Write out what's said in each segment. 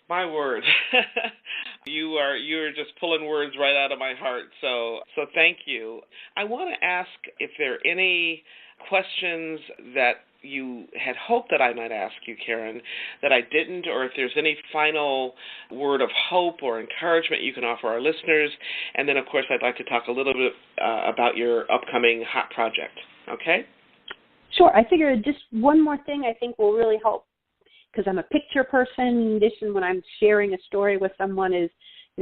My word. You're just pulling words right out of my heart. So thank you. I want to ask if there are any questions that you had hoped that I might ask you, Karen, that I didn't, or if there's any final word of hope or encouragement you can offer our listeners. And then, of course, I'd like to talk a little bit about your upcoming hot project. Okay? Sure. I figured just one more thing I think will really help, because I'm a picture person. In addition, when I'm sharing a story with someone is,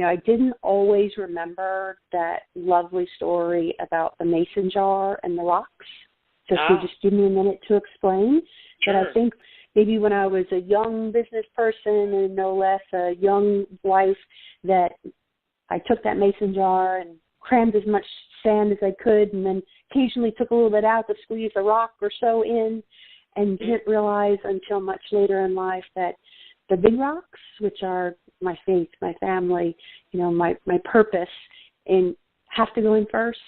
I didn't always remember that lovely story about the mason jar and the rocks. So if you just give me a minute to explain. Sure. But I think maybe when I was a young business person and no less a young wife, that I took that mason jar and crammed as much sand as I could, and then occasionally took a little bit out to squeeze a rock or so in, and didn't realize until much later in life that the big rocks, which are my faith, my family, my purpose, and have to go in first.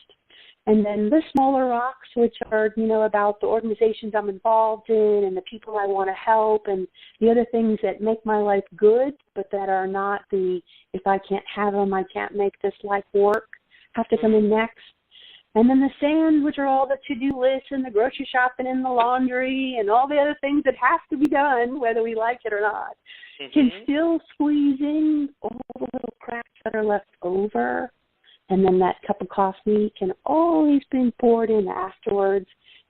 And then the smaller rocks, which are, about the organizations I'm involved in and the people I want to help and the other things that make my life good, but that are not if I can't have them, I can't make this life work, have to come in next. And then the sand, which are all the to-do lists and the grocery shopping and the laundry and all the other things that have to be done, whether we like it or not, can still squeeze in all the little cracks that are left over. And then that cup of coffee can always be poured in afterwards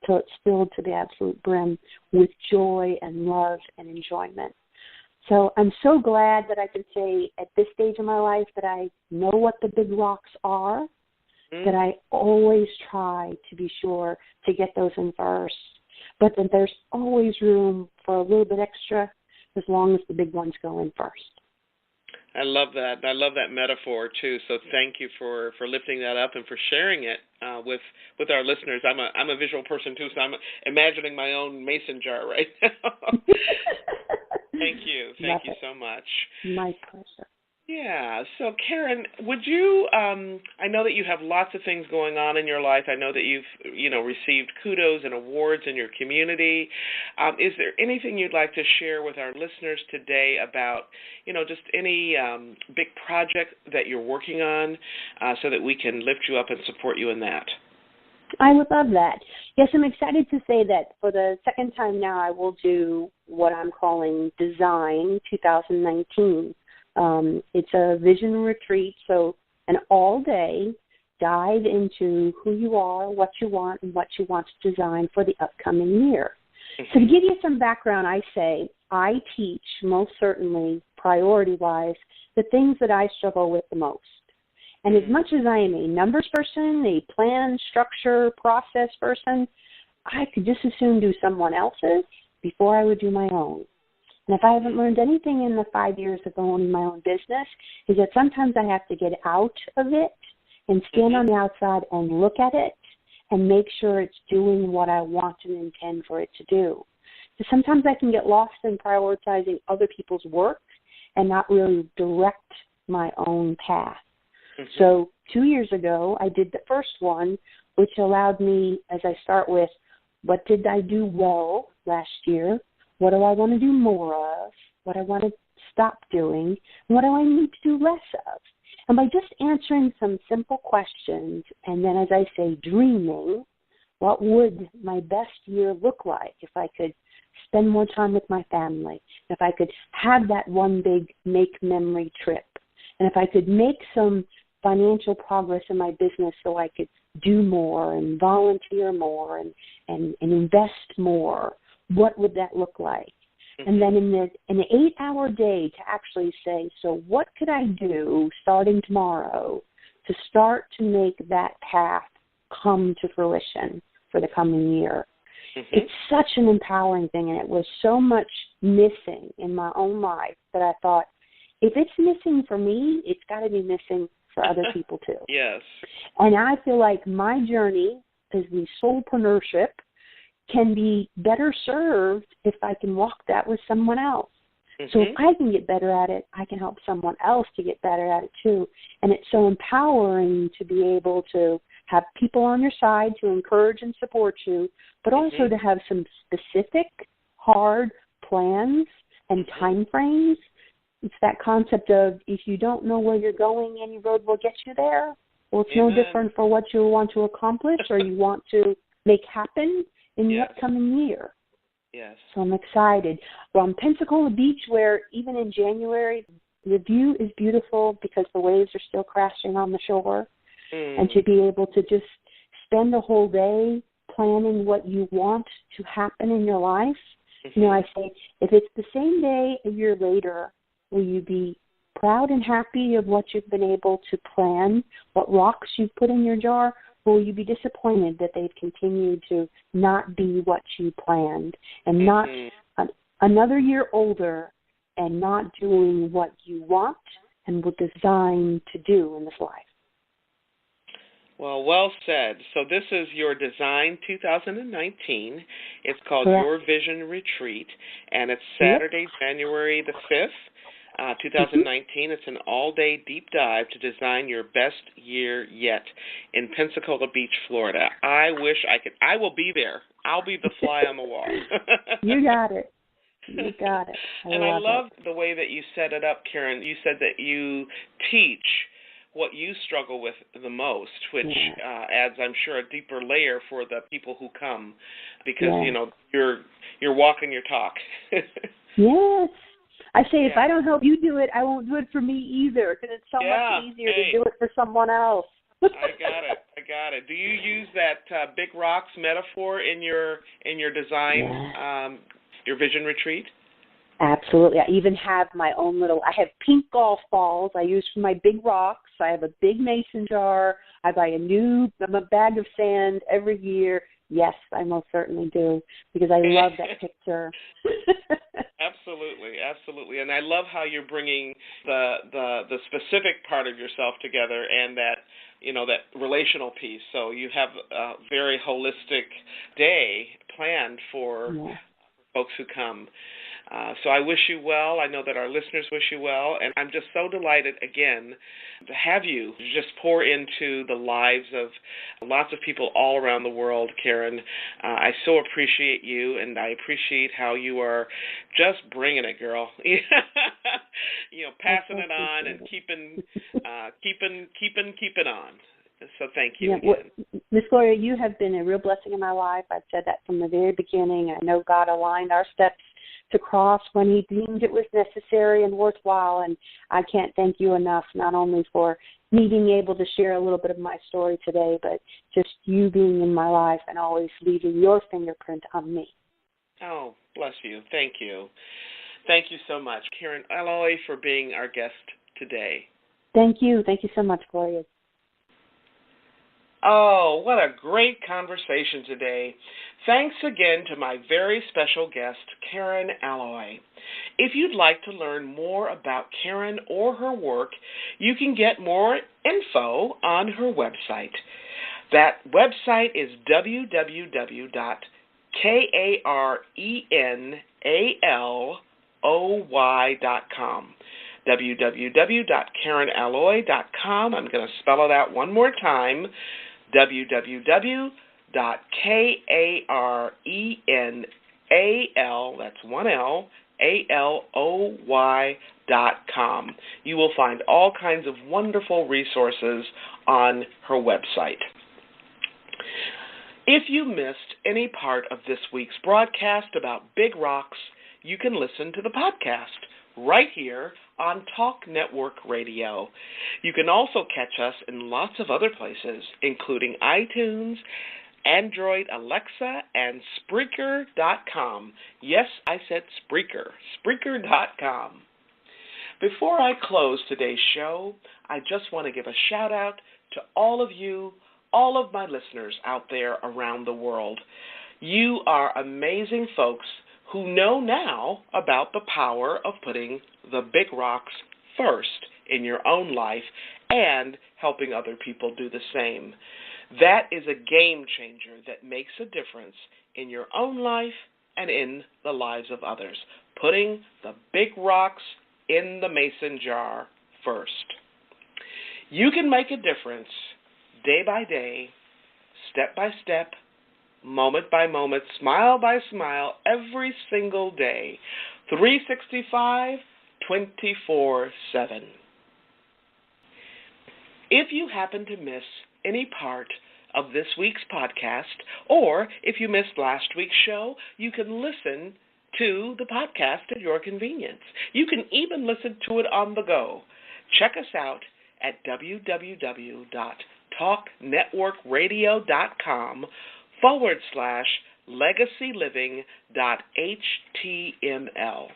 till it's filled to the absolute brim with joy and love and enjoyment. So I'm so glad that I can say at this stage of my life that I know what the big rocks are, that I always try to be sure to get those in first, but then there's always room for a little bit extra as long as the big ones go in first. I love that. I love that metaphor too. So thank you for lifting that up and for sharing it with our listeners. I'm a visual person too, so I'm imagining my own mason jar right now. Thank you. Thank you so much. My pleasure. Yeah. So, Karen, would you, I know that you have lots of things going on in your life. I know that you've, received kudos and awards in your community. Is there anything you'd like to share with our listeners today about, just any big project that you're working on so that we can lift you up and support you in that? I would love that. Yes, I'm excited to say that for the second time now I will do what I'm calling Design 2019. It's a vision retreat, so an all-day dive into who you are, what you want, and what you want to design for the upcoming year. So to give you some background, I say I teach, most certainly, priority-wise, the things that I struggle with the most. And as much as I am a numbers person, a plan, structure, process person, I could just as soon do someone else's before I would do my own. And if I haven't learned anything in the 5 years of owning my own business, is that sometimes I have to get out of it and stand on the outside and look at it and make sure it's doing what I want and intend for it to do. So sometimes I can get lost in prioritizing other people's work and not really direct my own path. So 2 years ago, I did the first one, which allowed me, as I start with, what did I do well last year? What do I want to do more of? What I want to stop doing? And what do I need to do less of? And by just answering some simple questions, and then, as I say, dreaming, what would my best year look like if I could spend more time with my family, if I could have that one big make memory trip, and if I could make some financial progress in my business so I could do more and volunteer more and invest more, what would that look like? And then in an 8-hour day to actually say, so what could I do starting tomorrow to start to make that path come to fruition for the coming year? It's such an empowering thing, and it was so much missing in my own life that I thought, if it's missing for me, it's got to be missing for other people too. Yes. And I feel like my journey as the soulpreneurship can be better served if I can walk that with someone else. So if I can get better at it, I can help someone else to get better at it too. And it's so empowering to be able to have people on your side to encourage and support you, but also to have some specific, hard plans and time frames it's that concept of if you don't know where you're going, any road will get you there. Well, it's Amen. no different for what you want to accomplish or you want to make happen in the Yes. upcoming year. Yes. So I'm excited. We're on Pensacola Beach, where even in January, the view is beautiful because the waves are still crashing on the shore. And to be able to just spend the whole day planning what you want to happen in your life. You know, I say, if it's the same day a year later, will you be proud and happy of what you've been able to plan, what rocks you've put in your jar, or will you be disappointed that they've continued to not be what you planned and not another year older and not doing what you want and were designed to do in this life? Well said. So this is your Design 2019. It's called Correct. Your Vision Retreat, and it's Saturday, January the 5th, 2019. It's an all-day deep dive to design your best year yet in Pensacola Beach, Florida. I wish I could. I will be there. I'll be the fly on the wall. You got it. You got it. I love the way that you set it up, Karen. You said that you teach what you struggle with the most, which adds, I'm sure, a deeper layer for the people who come, because you know you're walking your talk. Yes, I say if I don't help you do it, I won't do it for me either, because it's so much easier to do it for someone else. I got it. Do you use that big rocks metaphor in your design, your vision retreat? Absolutely. I even have my own I have pink golf balls I use for my big rocks. I have a big mason jar. I buy a bag of sand every year. Yes, I most certainly do, because I love that picture. Absolutely. And I love how you're bringing the specific part of yourself together and that, you know, that relational piece. So you have a very holistic day planned for folks who come. So I wish you well. I know that our listeners wish you well. And I'm just so delighted, again, to have you just pour into the lives of lots of people all around the world, Karen. I so appreciate you, and I appreciate how you are just bringing it, girl. You know, passing it on and keeping on. So thank you again. Miss Gloria, you have been a real blessing in my life. I've said that from the very beginning. I know God aligned our steps to cross when he deemed it was necessary and worthwhile, and I can't thank you enough, not only for me being able to share a little bit of my story today, but just you being in my life and always leaving your fingerprint on me. Oh, bless you. Thank you. Thank you so much, Karen Aloy, for being our guest today. Thank you. Thank you so much, Gloria. Oh, what a great conversation today. Thanks again to my very special guest, Karen Aloy. If you'd like to learn more about Karen or her work, you can get more info on her website. That website is www.karenaloy.com. www.karenaloy.com. I'm going to spell it out one more time. www.karenal, that's one L, ALOY.com. You will find all kinds of wonderful resources on her website. If you missed any part of this week's broadcast about big rocks, you can listen to the podcast right here on Talk Network Radio. You can also catch us in lots of other places, including iTunes, Android Alexa, and Spreaker.com. Yes, I said Spreaker, Spreaker.com. Before I close today's show, I just want to give a shout-out to all of you, all of my listeners out there around the world. You are amazing folks who know now about the power of putting the big rocks first in your own life and helping other people do the same. That is a game changer that makes a difference in your own life and in the lives of others. Putting the big rocks in the mason jar first. You can make a difference day by day, step by step, moment by moment, smile by smile, every single day, 365, 24/7. If you happen to miss any part of this week's podcast, or if you missed last week's show, you can listen to the podcast at your convenience. You can even listen to it on the go. Check us out at www.talknetworkradio.com/legacyliving.html.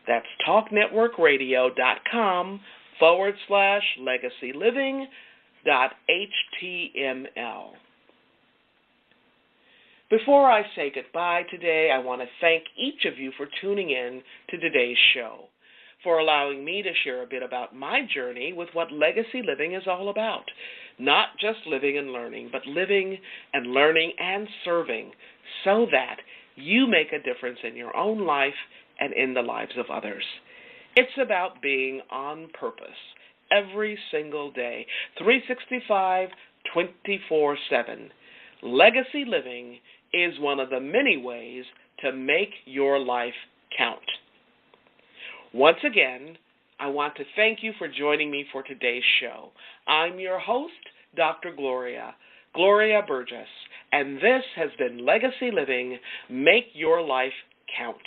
That's talknetworkradio.com/legacyliving.html. Before I say goodbye today, I want to thank each of you for tuning in to today's show, for allowing me to share a bit about my journey with what legacy living is all about. Not just living and learning, but living and learning and serving so that you make a difference in your own life and in the lives of others. It's about being on purpose every single day, 365, 24/7. Legacy living is one of the many ways to make your life count. Once again, I want to thank you for joining me for today's show. I'm your host, Dr. Gloria Burgess, and this has been Legacy Living, Make Your Life Count.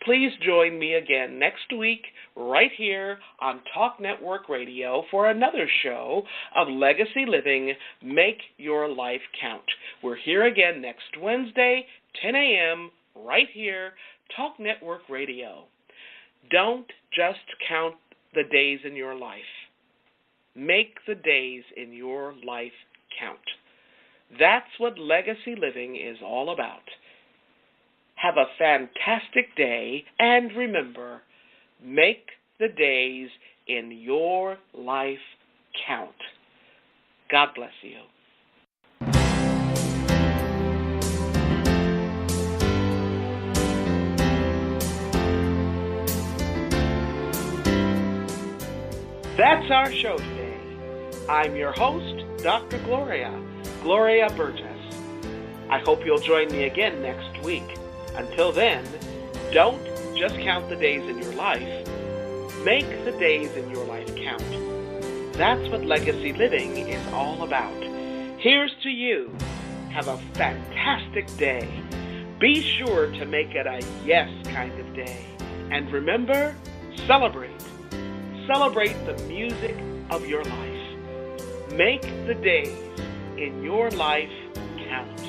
Please join me again next week right here on Talk Network Radio for another show of Legacy Living, Make Your Life Count. We're here again next Wednesday, 10 a.m., right here, Talk Network Radio. Don't just count the days in your life. Make the days in your life count. That's what legacy living is all about. Have a fantastic day, and remember, make the days in your life count. God bless you. That's our show today. I'm your host, Dr. Gloria Burgess. I hope you'll join me again next week. Until then, don't just count the days in your life. Make the days in your life count. That's what legacy living is all about. Here's to you. Have a fantastic day. Be sure to make it a yes kind of day. And remember, celebrate. Celebrate the music of your life. Make the days in your life count.